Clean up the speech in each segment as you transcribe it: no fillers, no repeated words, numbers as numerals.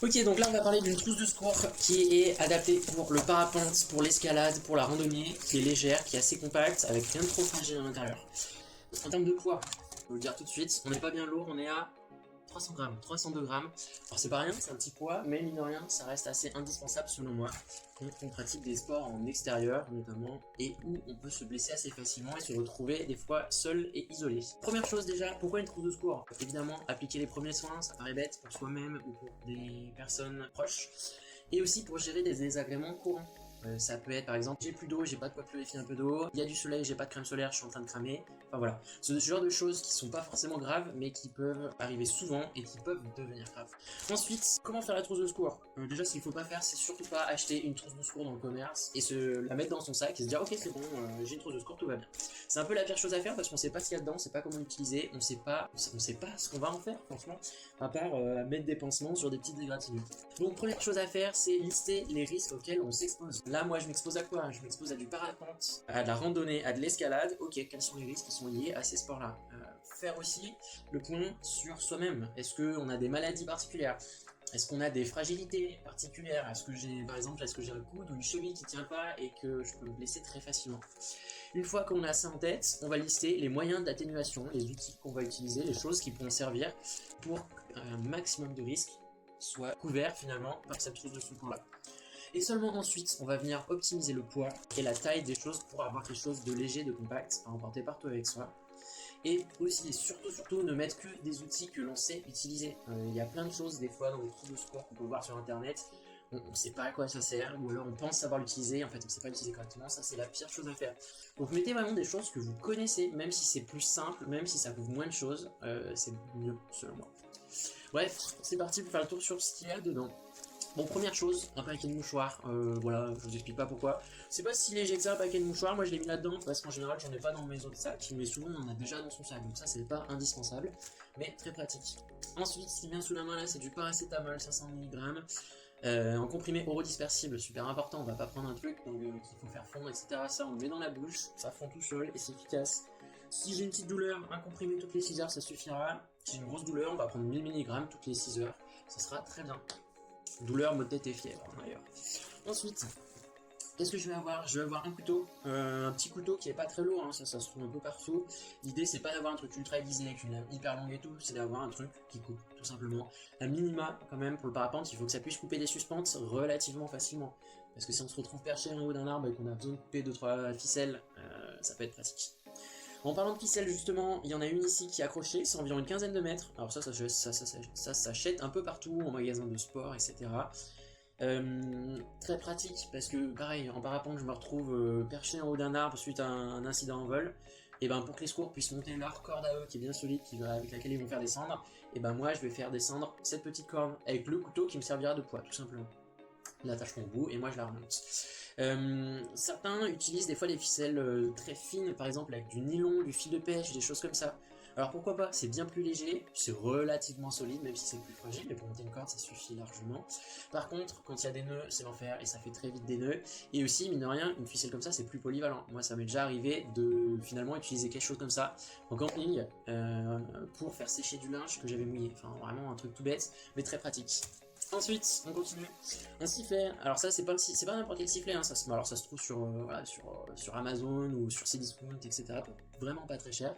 Ok, donc là on va parler d'une trousse de secours qui est adaptée pour le parapente, pour l'escalade, pour la randonnée, qui est légère, qui est assez compacte, avec rien de trop fragile à l'intérieur. En termes de poids, je peux vous le dire tout de suite, on n'est pas bien lourd, on est à 300 grammes, 302 grammes. Alors c'est pas rien, c'est un petit poids, mais mine de rien, ça reste assez indispensable selon moi quand on pratique des sports en extérieur notamment, et où on peut se blesser assez facilement et se retrouver des fois seul et isolé. Première chose déjà, pourquoi une trousse de secours? Évidemment, appliquer les premiers soins, ça paraît bête pour soi-même ou pour des personnes proches, et aussi pour gérer des désagréments courants. Ça peut être par exemple, j'ai plus d'eau, j'ai pas de quoi purifier un peu d'eau, il y a du soleil, j'ai pas de crème solaire, je suis en train de cramer. Enfin voilà, ce genre de choses qui sont pas forcément graves mais qui peuvent arriver souvent et qui peuvent devenir graves. Ensuite, comment faire la trousse de secours? Déjà, ce qu'il faut pas faire, c'est surtout pas acheter une trousse de secours dans le commerce et la mettre dans son sac et se dire ok c'est bon, j'ai une trousse de secours, tout va bien. C'est un peu la pire chose à faire parce qu'on sait pas ce qu'il y a dedans, on sait pas comment l'utiliser, on sait pas ce qu'on va en faire franchement, à part mettre des pansements sur des petites égratignures. Donc première chose à faire, c'est lister les risques auxquels on s'expose. Là, moi, je m'expose à quoi? Je m'expose à du parapente, à de la randonnée, à de l'escalade. Ok, quels sont les risques qui sont liés à ces sports-là? Faire aussi le point sur soi-même. Est-ce qu'on a des maladies particulières? Est-ce qu'on a des fragilités particulières? Est-ce que j'ai, par exemple, est-ce que j'ai un coude ou une cheville qui tient pas et que je peux me blesser très facilement? Une fois qu'on a ça en tête, on va lister les moyens d'atténuation, les outils qu'on va utiliser, les choses qui pourront servir pour un maximum de risques soit couvert finalement par cette trousse de secours-là. Et seulement ensuite, on va venir optimiser le poids et la taille des choses pour avoir quelque chose de léger, de compact à emporter partout avec soi. Et aussi, surtout, ne mettre que des outils que l'on sait utiliser. Il y a plein de choses, des fois, dans les trousses de secours qu'on peut voir sur internet. On ne sait pas à quoi ça sert, ou alors on pense savoir l'utiliser, en fait on ne sait pas l'utiliser correctement, ça c'est la pire chose à faire. Donc mettez vraiment des choses que vous connaissez, même si c'est plus simple, même si ça coûte moins de choses, c'est mieux selon moi. Bref, c'est parti pour faire le tour sur ce qu'il y a dedans. Bon, première chose, un paquet de mouchoirs, voilà, je vous explique pas pourquoi. C'est pas si léger que ça, un paquet de mouchoirs, moi je l'ai mis là-dedans parce qu'en général j'en ai pas dans mes autres sacs, mais souvent on en a déjà dans son sac, donc ça c'est pas indispensable, mais très pratique. Ensuite, ce qui vient sous la main là, c'est du paracétamol 500 mg, en comprimé orodispersible, super important, on va pas prendre un truc donc qu'il faut faire fondre, etc. Ça on le met dans la bouche, ça fond tout seul et c'est efficace. Si j'ai une petite douleur, un comprimé toutes les 6 heures ça suffira. Si j'ai une grosse douleur, on va prendre 1000 mg toutes les 6 heures, ça sera très bien. Douleur, maux de tête et fièvre d'ailleurs. Ensuite, qu'est-ce que je vais avoir? Je vais avoir un couteau, un petit couteau qui est pas très lourd, hein, ça se trouve un peu partout. L'idée c'est pas d'avoir un truc ultra aiguisé avec une lame hyper longue et tout, c'est d'avoir un truc qui coupe, tout simplement. Un minima quand même pour le parapente, il faut que ça puisse couper des suspentes relativement facilement. Parce que si on se retrouve perché en haut d'un arbre et qu'on a besoin de couper 2-3 ficelles, ça peut être pratique. En parlant de ficelles justement, il y en a une ici qui est accrochée, c'est environ une quinzaine de mètres. Alors ça s'achète un peu partout en magasin de sport, etc. Très pratique parce que pareil, en parapente je me retrouve perché en haut d'un arbre suite à un incident en vol. Et ben pour que les secours puissent monter leur corde à eux qui est bien solide, avec laquelle ils vont faire descendre, et ben moi je vais faire descendre cette petite corde avec le couteau qui me servira de poids tout simplement. L'attacheront au bout et moi je la remonte. Certains utilisent des fois des ficelles très fines, par exemple avec du nylon, du fil de pêche, des choses comme ça. Alors pourquoi pas, c'est bien plus léger, c'est relativement solide, même si c'est plus fragile, mais pour monter une corde ça suffit largement. Par contre, quand il y a des nœuds, c'est l'enfer et ça fait très vite des nœuds. Et aussi, mine de rien, une ficelle comme ça c'est plus polyvalent. Moi ça m'est déjà arrivé de finalement utiliser quelque chose comme ça en camping pour faire sécher du linge que j'avais mouillé. Enfin vraiment un truc tout bête, mais très pratique. Ensuite, on continue. Un sifflet. Alors ça, c'est pas n'importe quel sifflet. Hein. Alors ça se trouve sur Amazon ou sur Cdiscount, etc. Vraiment pas très cher.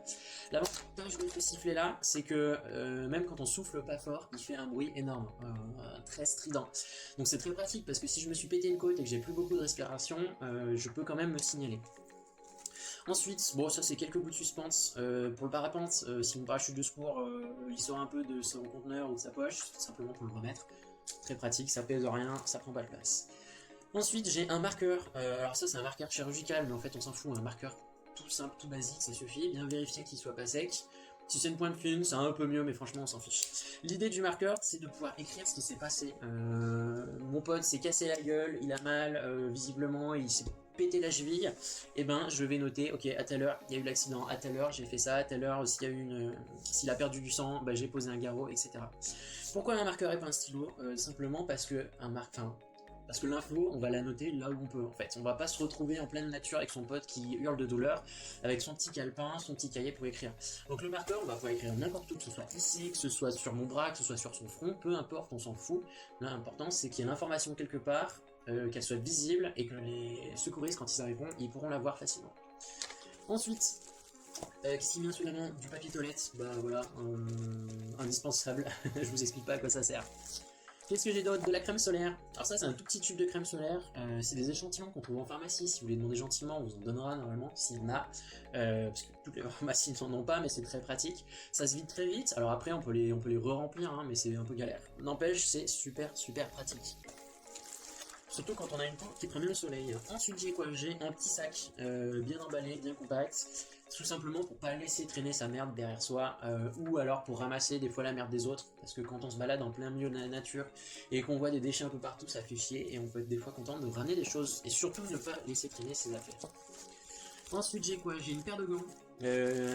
L'avantage de ce sifflet-là, c'est que même quand on souffle pas fort, il fait un bruit énorme, très strident. Donc c'est très pratique parce que si je me suis pété une côte et que j'ai plus beaucoup de respiration, je peux quand même me signaler. Ensuite, bon ça c'est quelques bouts de suspense. Pour le parapente, si mon parachute de secours il sort un peu de son conteneur ou de sa poche, tout simplement pour le remettre. Très pratique, ça pèse rien, ça prend pas de place. Ensuite, j'ai un marqueur. Alors ça, c'est un marqueur chirurgical, mais en fait, on s'en fout. Un marqueur tout simple, tout basique, ça suffit. Bien vérifier qu'il soit pas sec. Si c'est une pointe fine, c'est un peu mieux, mais franchement, on s'en fiche. L'idée du marqueur, c'est de pouvoir écrire ce qui s'est passé. Mon pote s'est cassé la gueule, il a mal, visiblement, il s'est pété la cheville. Et ben, je vais noter, ok, à telle heure, il y a eu l'accident, à telle heure, j'ai fait ça, à telle heure, s'il a perdu du sang, bah, j'ai posé un garrot, etc. Pourquoi un marqueur et pas un stylo? Simplement parce que Parce que l'info, on va la noter là où on peut en fait. On va pas se retrouver en pleine nature avec son pote qui hurle de douleur, avec son petit calepin, son petit cahier pour écrire. Donc le marqueur, on va pouvoir écrire n'importe où, que ce soit ici, que ce soit sur mon bras, que ce soit sur son front, peu importe, on s'en fout. L'important c'est qu'il y ait l'information quelque part, qu'elle soit visible et que les secouristes, quand ils arriveront, ils pourront la voir facilement. Ensuite, qu'est-ce qui vient sous la main? Du papier toilette, bah voilà, indispensable. Je vous explique pas à quoi ça sert. Qu'est-ce que j'ai d'autre? De la crème solaire. Alors ça, c'est un tout petit tube de crème solaire. C'est des échantillons qu'on trouve en pharmacie. Si vous les demandez gentiment, on vous en donnera normalement, s'il y en a. Parce que toutes les pharmacies n'en ont pas, mais c'est très pratique. Ça se vide très vite. Alors après, on peut les re-remplir, hein, mais c'est un peu galère. N'empêche, c'est super pratique. Surtout quand on a une peau qui prend bien le soleil. Ensuite, j'ai quoi? J'ai un petit sac bien emballé, bien compact. Tout simplement pour pas laisser traîner sa merde derrière soi, ou alors pour ramasser des fois la merde des autres, parce que quand on se balade en plein milieu de la nature et qu'on voit des déchets un peu partout, ça fait chier, et on peut être des fois content de ramener des choses, et surtout ne pas laisser traîner ses affaires. Ensuite j'ai quoi? J'ai une paire de gants.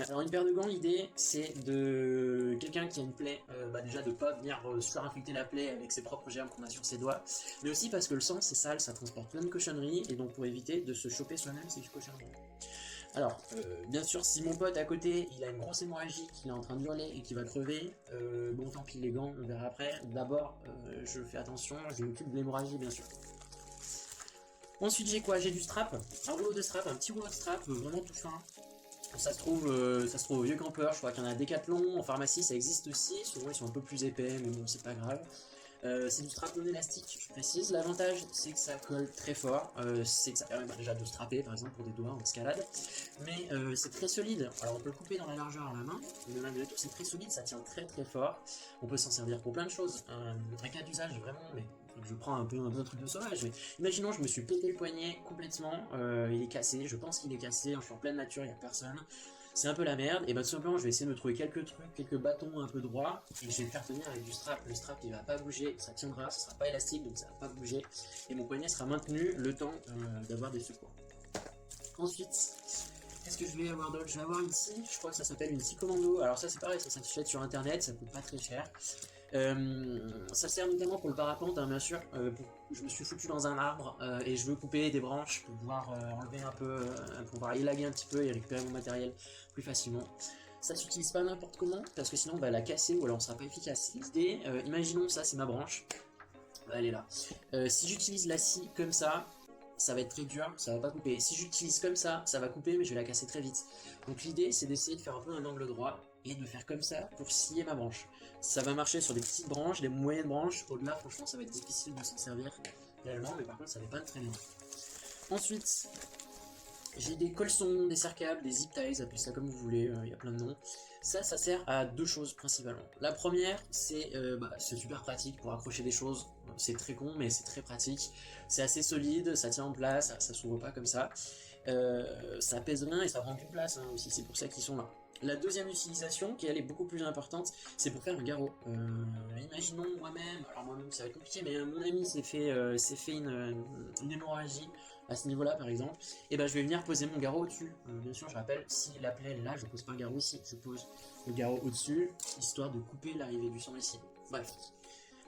Alors une paire de gants, l'idée c'est de quelqu'un qui a une plaie, déjà de pas venir surinfecter la plaie avec ses propres germes qu'on a sur ses doigts, mais aussi parce que le sang c'est sale, ça transporte plein de cochonneries, et donc pour éviter de se choper soi-même ces cochonneries. Alors, bien sûr, si mon pote à côté, il a une grosse hémorragie, qu'il est en train de hurler et qu'il va crever, bon tant pis les gants, on verra après. D'abord, je fais attention, je m'occupe de l'hémorragie bien sûr. Ensuite j'ai quoi? J'ai du strap, un rouleau de strap, un petit rouleau de strap, vraiment tout fin. Ça se trouve au vieux campeur, je crois qu'il y en a à Decathlon, en pharmacie ça existe aussi, souvent ils sont un peu plus épais, mais bon c'est pas grave. C'est du strap non élastique, je précise. L'avantage, c'est que ça colle très fort. C'est que ça permet déjà de strapper, par exemple, pour des doigts en escalade. Mais c'est très solide. Alors, on peut le couper dans la largeur à la main, mais malgré tout, c'est très solide, ça tient très fort. On peut s'en servir pour plein de choses. Un cas d'usage, vraiment, mais je prends un peu un truc de sauvage. Mais imaginons, je me suis pété le poignet complètement. Il est cassé, je pense qu'il est cassé. Je suis en pleine nature, il n'y a personne. C'est un peu la merde, et bah tout simplement je vais essayer de me trouver quelques trucs, quelques bâtons un peu droits, et je vais le faire tenir avec du strap. Le strap il va pas bouger, ça tiendra, ça sera pas élastique donc ça va pas bouger, et mon poignet sera maintenu le temps d'avoir des secours. Ensuite, qu'est-ce que je vais avoir d'autre? Je vais avoir une scie, je crois que ça s'appelle une scie commando. Alors ça c'est pareil, ça s'achète sur internet, ça coûte pas très cher. Ça sert notamment pour le parapente, hein, bien sûr. Je me suis foutu dans un arbre et je veux couper des branches pour pouvoir enlever un peu, pour pouvoir élaguer un petit peu et récupérer mon matériel plus facilement. Ça s'utilise pas n'importe comment parce que sinon on va la casser ou alors on sera pas efficace. L'idée, imaginons ça c'est ma branche, elle est là. Si j'utilise la scie comme ça va être très dur, ça va pas couper. Si j'utilise comme ça va couper mais je vais la casser très vite. Donc l'idée c'est d'essayer de faire un peu un angle droit et de faire comme ça pour scier ma branche. Ça va marcher sur des petites branches, des moyennes branches. Au-delà, franchement, ça va être difficile de s'en servir réellement, mais par contre, ça va pas très bien. Ensuite, j'ai des colsons, des cerclables, des zip ties, appelez ça comme vous voulez, il y a plein de noms. Ça sert à deux choses principalement. La première, c'est super pratique pour accrocher des choses. C'est très con, mais c'est très pratique. C'est assez solide, ça tient en place, ça s'ouvre pas comme ça. Ça pèse rien et ça prend qu'une place hein, aussi, c'est pour ça qu'ils sont là. La deuxième utilisation, qui elle est beaucoup plus importante, c'est pour faire un garrot. Imaginons moi-même, alors moi-même ça va être compliqué, mais mon ami s'est fait une hémorragie à ce niveau-là par exemple, et ben je vais venir poser mon garrot au-dessus. Bien sûr, je rappelle, si la plaie est là, je pose pas un garrot ici, je pose le garrot au-dessus, histoire de couper l'arrivée du sang ici. Bref.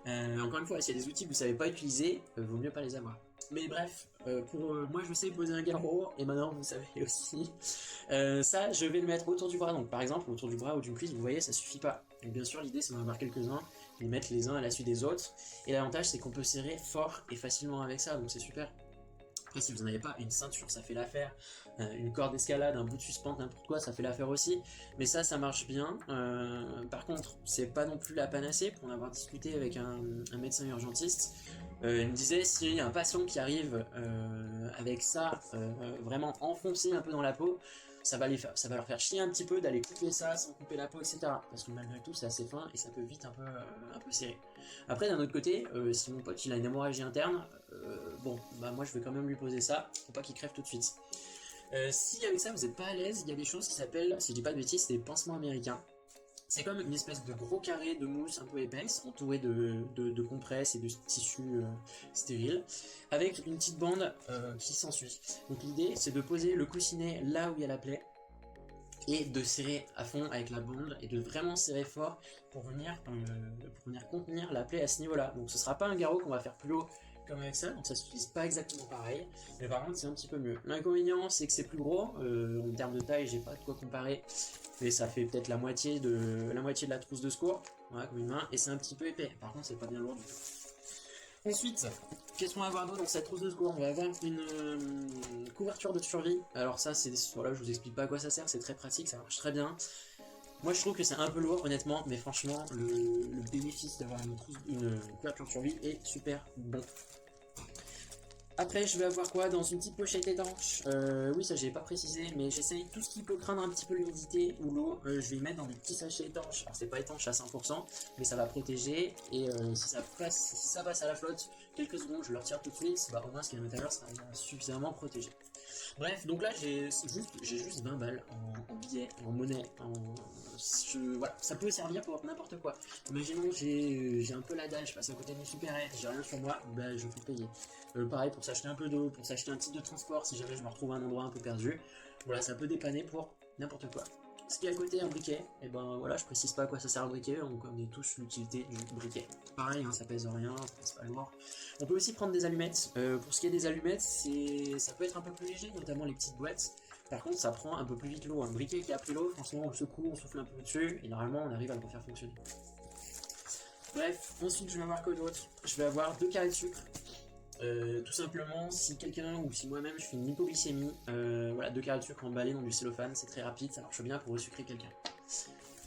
Encore une fois, s'il y a des outils que vous savez pas utiliser, vaut mieux pas les avoir. Mais bref, moi je sais poser un garrot, et maintenant vous savez aussi. Ça, je vais le mettre autour du bras, donc par exemple autour du bras ou d'une cuisse, vous voyez, ça suffit pas. Donc bien sûr, l'idée c'est d'en avoir quelques-uns, les mettre les uns à la suite des autres, et l'avantage c'est qu'on peut serrer fort et facilement avec ça, donc c'est super. Après, si vous n'en avez pas, une ceinture ça fait l'affaire, une corde d'escalade, un bout de suspente, n'importe quoi, ça fait l'affaire aussi. Mais ça marche bien. Par contre, c'est pas non plus la panacée. Pour en avoir discuté avec un médecin urgentiste, il me disait s'il y a un patient qui arrive avec ça vraiment enfoncé un peu dans la peau, ça va leur faire chier un petit peu d'aller couper ça sans couper la peau, etc. Parce que malgré tout, c'est assez fin et ça peut vite un peu serrer. Après, d'un autre côté, si mon pote il a une hémorragie interne, moi je vais quand même lui poser ça, pour pas qu'il crève tout de suite. Si avec ça vous n'êtes pas à l'aise, il y a des choses qui s'appellent, si je dis pas de bêtises, c'est des pansements américains. C'est comme une espèce de gros carré de mousse un peu épaisse, entouré de compresses et de tissus stériles, avec une petite bande qui s'ensuit. Donc l'idée c'est de poser le coussinet là où il y a la plaie, et de serrer à fond avec la bande, et de vraiment serrer fort pour venir contenir la plaie à ce niveau-là. Donc ce sera pas un garrot qu'on va faire plus haut comme avec ça, donc ça s'utilise pas exactement pareil, mais par contre c'est un petit peu mieux. L'inconvénient c'est que c'est plus gros, en termes de taille j'ai pas de quoi comparer, mais ça fait peut-être la moitié de la trousse de secours, voilà, comme une main, et c'est un petit peu épais, par contre c'est pas bien lourd du tout. Ensuite, qu'est-ce qu'on va avoir d'autre dans cette trousse de secours? On va avoir une couverture de survie, alors ça c'est, voilà, je vous explique pas à quoi ça sert, c'est très pratique, ça marche très bien. Moi je trouve que c'est un peu lourd honnêtement, mais franchement le bénéfice d'avoir une couverture de survie est super bon. Après je vais avoir quoi dans une petite pochette étanche, oui ça j'ai pas précisé, mais j'essaye tout ce qui peut craindre un petit peu l'humidité ou l'eau, je vais y mettre dans des petits sachets étanches. Alors c'est pas étanche à 100%, mais ça va protéger, et si ça passe à la flotte quelques secondes, je le retire tout de suite, bah au moins ce qui est à l'intérieur sera suffisamment protégé. Bref, donc là j'ai juste 20 balles en billets, en monnaie, voilà, ça peut servir pour n'importe quoi. Imaginons j'ai un peu la dalle, je passe à côté d'une supérette, j'ai rien sur moi, bah je peux payer. Pareil pour s'acheter un peu d'eau, pour s'acheter un titre de transport si jamais je me retrouve à un endroit un peu perdu. Voilà, ça peut dépanner pour n'importe quoi. Ce qui est à côté, un briquet, et ben voilà, je précise pas à quoi ça sert le briquet, on connaît tous l'utilité du briquet. Pareil, hein, ça pèse rien, ça pèse pas lourd. On peut aussi prendre des allumettes. Pour ce qui est des allumettes, ça peut être un peu plus léger, notamment les petites boîtes. Par contre, ça prend un peu plus vite l'eau. Un briquet qui a pris l'eau, franchement, on le secoue, on souffle un peu dessus, et normalement, on arrive à le refaire fonctionner. Bref, ensuite, je vais avoir quoi d'autre? Je vais avoir 2 carrés de sucre. Tout simplement, si quelqu'un ou si moi-même je fais une hypoglycémie, voilà, 2 carrés de sucre emballés dans du cellophane, c'est très rapide, ça marche bien pour resucrer quelqu'un.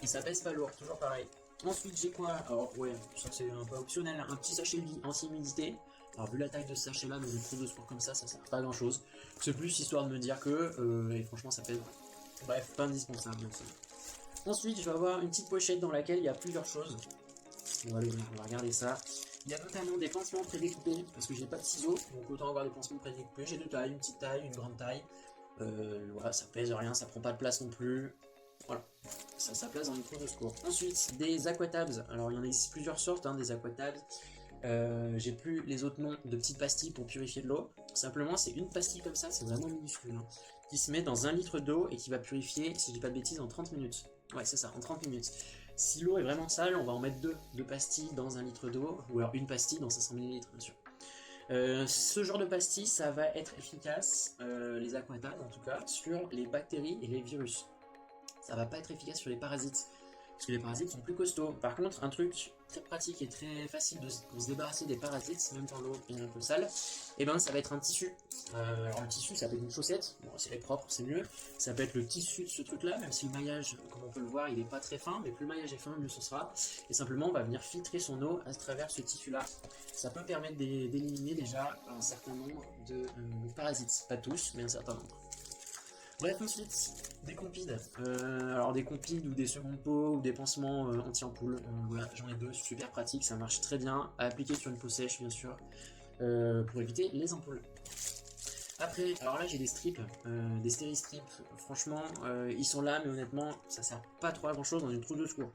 Et ça pèse pas lourd, toujours pareil. Ensuite, j'ai quoi? Alors, ouais, ça c'est un peu optionnel, un petit sachet anti-humidité. Alors, vu la taille de ce sachet-là, dans une trousse de secours comme ça sert pas à grand chose. C'est plus histoire de me dire que, et franchement, ça pèse. Bref, pas indispensable. Ensuite, je vais avoir une petite pochette dans laquelle il y a plusieurs choses. On va regarder ça. Il y a notamment des pansements prédécoupés, parce que j'ai pas de ciseaux, donc autant avoir des pansements prédécoupés. J'ai 2 tailles, une petite taille, une grande taille. Voilà, ça pèse rien, ça prend pas de place non plus. Voilà, ça place dans une trousse de secours. Ensuite, des aquatabs. Alors il y en existe plusieurs sortes, hein, des aquatabs. J'ai plus les autres noms de petites pastilles pour purifier de l'eau. Simplement, c'est une pastille comme ça, c'est vraiment minuscule, hein, qui se met dans 1 litre d'eau et qui va purifier, si je dis pas de bêtises, en 30 minutes. Ouais, c'est ça, en 30 minutes. Si l'eau est vraiment sale, on va en mettre 2 pastilles dans 1 litre d'eau, ou alors une pastille dans 500 ml, bien sûr. Ce genre de pastilles, ça va être efficace, les aquatabs en tout cas, sur les bactéries et les virus. Ça va pas être efficace sur les parasites, parce que les parasites sont plus costauds. Par contre, un truc très pratique et très facile pour se débarrasser des parasites, même quand l'eau est un peu sale, et ben ça va être un tissu. Alors le tissu, ça peut être une chaussette, bon si elle est propre c'est mieux. Ça peut être le tissu de ce truc là, même si le maillage, comme on peut le voir, il est pas très fin, mais plus le maillage est fin, mieux ce sera. Et simplement on va venir filtrer son eau à travers ce tissu là. Ça peut permettre d'éliminer déjà un certain nombre de parasites, pas tous, mais un certain nombre. Bref, ensuite, des compides. Alors des compides ou des secondes peaux ou des pansements anti-ampoule. Voilà, j'en ai 2, super pratique, ça marche très bien. À appliquer sur une peau sèche, bien sûr, pour éviter les ampoules. Après, alors là j'ai des strips, des stéristrips. Franchement, ils sont là, mais honnêtement, ça sert pas trop à grand chose dans une trousse de secours.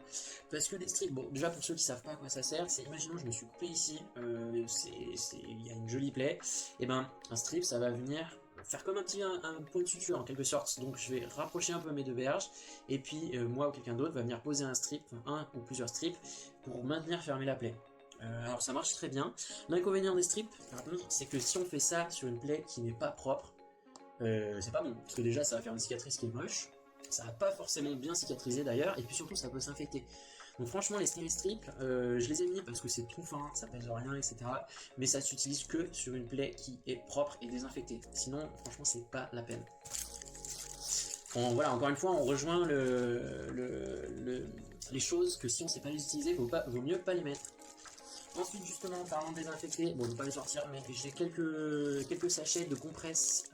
Parce que des strips, bon, déjà pour ceux qui savent pas à quoi ça sert, c'est imaginons je me suis coupé ici, il y a une jolie plaie, et ben un strip ça va venir faire comme un point de suture en quelque sorte. Donc je vais rapprocher un peu mes 2 berges, et puis moi ou quelqu'un d'autre va venir poser un strip, un ou plusieurs strips, pour maintenir fermée la plaie. Alors ça marche très bien. L'inconvénient des strips, par contre, c'est que si on fait ça sur une plaie qui n'est pas propre, c'est pas bon. Parce que déjà ça va faire une cicatrice qui est moche, ça va pas forcément bien cicatriser d'ailleurs, et puis surtout ça peut s'infecter. Donc franchement les stéristrips, je les ai mis parce que c'est tout fin, ça pèse rien, etc. Mais ça s'utilise que sur une plaie qui est propre et désinfectée. Sinon franchement c'est pas la peine. Bon, voilà, encore une fois on rejoint les choses que si on sait pas les utiliser, vaut mieux pas les mettre. Ensuite justement, en parlant de désinfecter, bon je vais pas les sortir, mais j'ai quelques sachets de compresses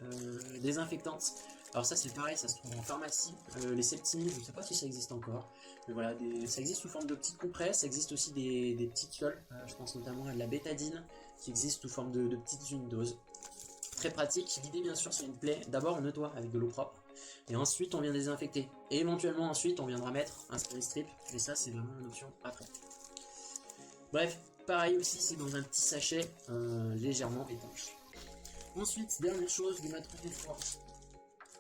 désinfectantes. Alors ça c'est pareil, ça se trouve en pharmacie. Les septimides, je ne sais pas si ça existe encore. Mais voilà, ça existe sous forme de petites compresses, ça existe aussi des petites fioles. Je pense notamment à de la bétadine qui existe sous forme de petites unités doses. Très pratique, l'idée bien sûr c'est une plaie, d'abord on nettoie avec de l'eau propre, et ensuite on vient désinfecter. Et éventuellement ensuite on viendra mettre un stéristrip, et ça c'est vraiment une option après. Bref, pareil aussi c'est dans un petit sachet légèrement étanche. Ensuite, dernière chose de ma trousse de secours,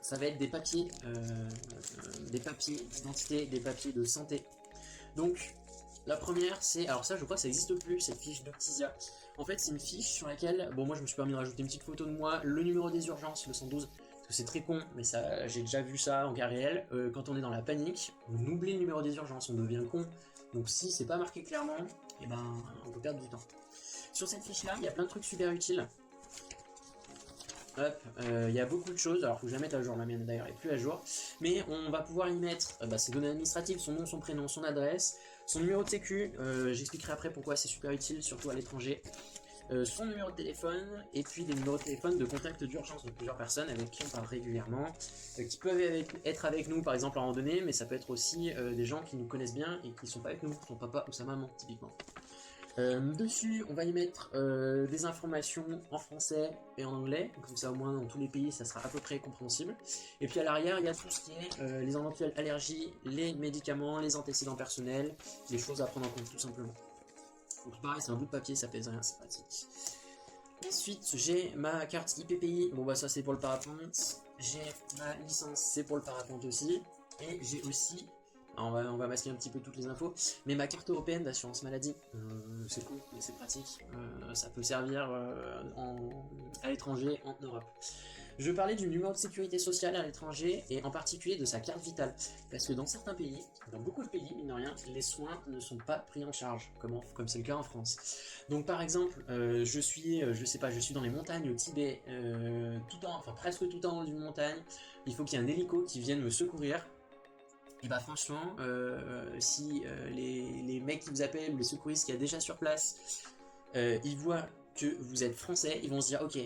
ça va être des papiers d'identité, des papiers de santé. Donc La première, c'est, alors ça je crois que ça n'existe plus, cette fiche d'Optisia. En fait c'est une fiche sur laquelle, bon moi je me suis permis de rajouter une petite photo de moi, le numéro des urgences, le 112, parce que c'est très con, mais ça j'ai déjà vu ça en cas réel. Quand on est dans la panique, on oublie le numéro des urgences, on devient con. Donc si c'est pas marqué clairement, et ben on peut perdre du temps. Sur cette fiche là, il y a plein de trucs super utiles. Hop, il y a beaucoup de choses, alors faut que je la mette à jour, la mienne d'ailleurs est plus à jour, mais on va pouvoir y mettre ses données administratives, son nom, son prénom, son adresse, son numéro de sécu, j'expliquerai après pourquoi c'est super utile, surtout à l'étranger, son numéro de téléphone, et puis des numéros de téléphone de contact d'urgence de plusieurs personnes avec qui on parle régulièrement, qui peuvent être avec nous par exemple en randonnée, mais ça peut être aussi des gens qui nous connaissent bien et qui ne sont pas avec nous, son papa ou sa maman typiquement. Dessus, on va y mettre des informations en français et en anglais, comme ça au moins dans tous les pays ça sera à peu près compréhensible. Et puis à l'arrière, il y a tout ce qui est les éventuelles allergies, les médicaments, les antécédents personnels, les choses à prendre en compte tout simplement. Donc pareil, c'est un bout de papier, ça pèse rien, c'est pratique. Ensuite, j'ai ma carte IPPI, bon bah ça c'est pour le parapente. J'ai ma licence, c'est pour le parapente aussi. Et j'ai aussi... On va masquer un petit peu toutes les infos, mais ma carte européenne d'assurance maladie, c'est cool, mais c'est pratique, ça peut servir à l'étranger, en Europe. Je parlais du numéro de sécurité sociale à l'étranger, et en particulier de sa carte vitale, parce que dans certains pays, dans beaucoup de pays, mine de rien, les soins ne sont pas pris en charge, comme c'est le cas en France. Donc par exemple, je suis dans les montagnes au Tibet, presque tout en haut d'une montagne, il faut qu'il y ait un hélico qui vienne me secourir. Et bah franchement, si les mecs qui vous appellent, les secouristes qui y a déjà sur place, ils voient que vous êtes français, ils vont se dire ok,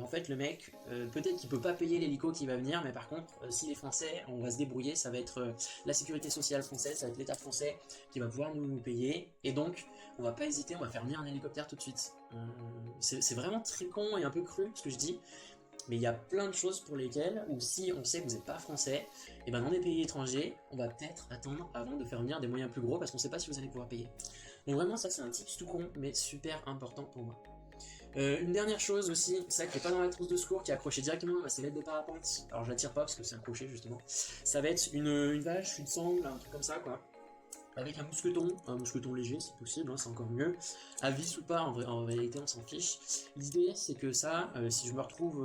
en fait le mec, peut-être qu'il peut pas payer l'hélico qui va venir, mais par contre, s'il est français, on va se débrouiller, ça va être la sécurité sociale française, ça va être l'état français qui va pouvoir nous payer, et donc on va pas hésiter, on va faire venir un hélicoptère tout de suite. C'est vraiment très con et un peu cru ce que je dis, mais il y a plein de choses pour lesquelles, ou si on sait que vous n'êtes pas français, et ben dans des pays étrangers, on va peut-être attendre avant de faire venir des moyens plus gros parce qu'on ne sait pas si vous allez pouvoir payer. Donc vraiment ça c'est un tips tout con, mais super important pour moi. Une dernière chose aussi, ça qui n'est pas dans la trousse de secours, qui est accrochée directement à ma sellette de parapente, alors je la tire pas parce que c'est accroché justement, ça va être une vache, une sangle, un truc comme ça quoi. Avec un mousqueton léger si possible, hein, c'est encore mieux. À vis ou pas, en réalité on s'en fiche. L'idée c'est que ça, si je me retrouve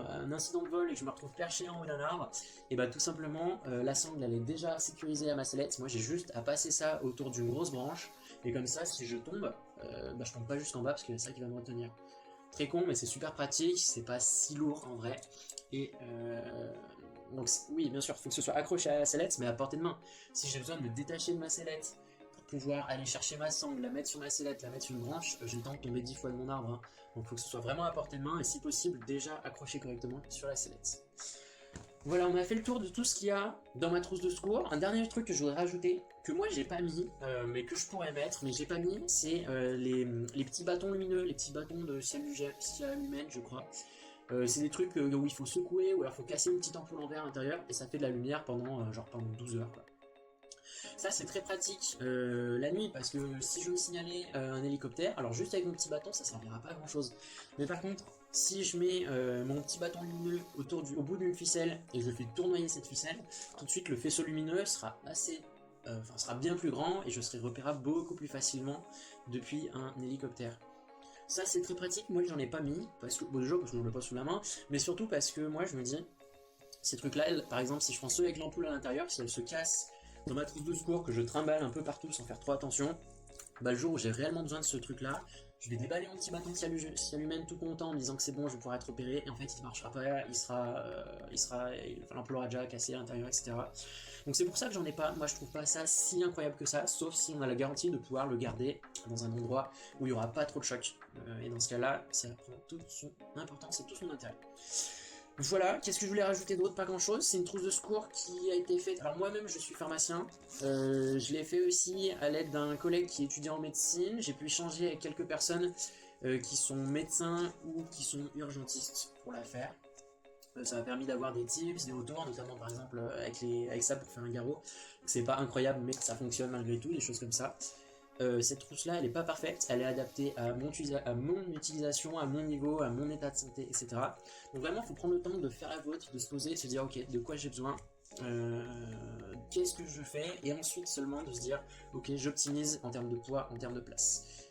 un incident de vol et que je me retrouve perché en haut d'un arbre, et bah tout simplement la sangle elle est déjà sécurisée à ma sellette, moi j'ai juste à passer ça autour d'une grosse branche, et comme ça si je tombe, je tombe pas jusqu'en bas parce que c'est ça qui va me retenir. Très con mais c'est super pratique, c'est pas si lourd en vrai, et donc oui, bien sûr, il faut que ce soit accroché à la sellette, mais à portée de main. Si j'ai besoin de me détacher de ma sellette pour pouvoir aller chercher ma sangle, la mettre sur ma sellette, la mettre sur une branche, j'ai le temps de tomber 10 fois de mon arbre. Hein. Donc il faut que ce soit vraiment à portée de main et si possible déjà accroché correctement sur la sellette. Voilà, on a fait le tour de tout ce qu'il y a dans ma trousse de secours. Un dernier truc que je voudrais rajouter, que moi j'ai pas mis, mais que je pourrais mettre, mais j'ai pas mis, c'est les petits bâtons lumineux, les petits bâtons de cyanumène, je crois. C'est des trucs où il faut secouer ou alors il faut casser une petite ampoule en verre à l'intérieur et ça fait de la lumière pendant 12 heures quoi. Ça c'est très pratique la nuit parce que si je veux signaler un hélicoptère, alors juste avec mon petit bâton ça servira pas à grand chose. Mais par contre si je mets mon petit bâton lumineux au bout d'une ficelle et je fais tournoyer cette ficelle, tout de suite le faisceau lumineux sera sera bien plus grand et je serai repérable beaucoup plus facilement depuis un hélicoptère. Ça c'est très pratique, moi j'en ai pas mis, parce que, déjà parce que je l'ai pas sous la main, mais surtout parce que moi je me dis, ces trucs là, par exemple si je prends ceux avec l'ampoule à l'intérieur, si elle se casse dans ma trousse de secours, que je trimballe un peu partout sans faire trop attention, bah le jour où j'ai réellement besoin de ce truc là, je vais déballer mon petit bâton de cyanumène tout content en me disant que c'est bon, je vais pouvoir être opéré, et en fait il ne marchera pas, l'ampoule aura déjà cassé à l'intérieur, etc. Donc c'est pour ça que j'en ai pas, moi je trouve pas ça si incroyable que ça, sauf si on a la garantie de pouvoir le garder dans un endroit où il n'y aura pas trop de choc. Et dans ce cas-là, ça prend toute son importance et tout son intérêt. Voilà, qu'est-ce que je voulais rajouter d'autre? Pas grand-chose, c'est une trousse de secours qui a été faite... Alors moi-même je suis pharmacien, je l'ai fait aussi à l'aide d'un collègue qui étudie en médecine, j'ai pu échanger avec quelques personnes qui sont médecins ou qui sont urgentistes pour la faire. Ça m'a permis d'avoir des tips, des retours, notamment par exemple avec ça pour faire un garrot. C'est pas incroyable mais ça fonctionne malgré tout, des choses comme ça. Cette trousse là elle est pas parfaite, elle est adaptée à mon utilisation, à mon niveau, à mon état de santé, etc. Donc vraiment il faut prendre le temps de faire la vôtre, de se poser, de se dire ok de quoi j'ai besoin, qu'est-ce que je fais, et ensuite seulement de se dire ok, j'optimise en termes de poids, en termes de place.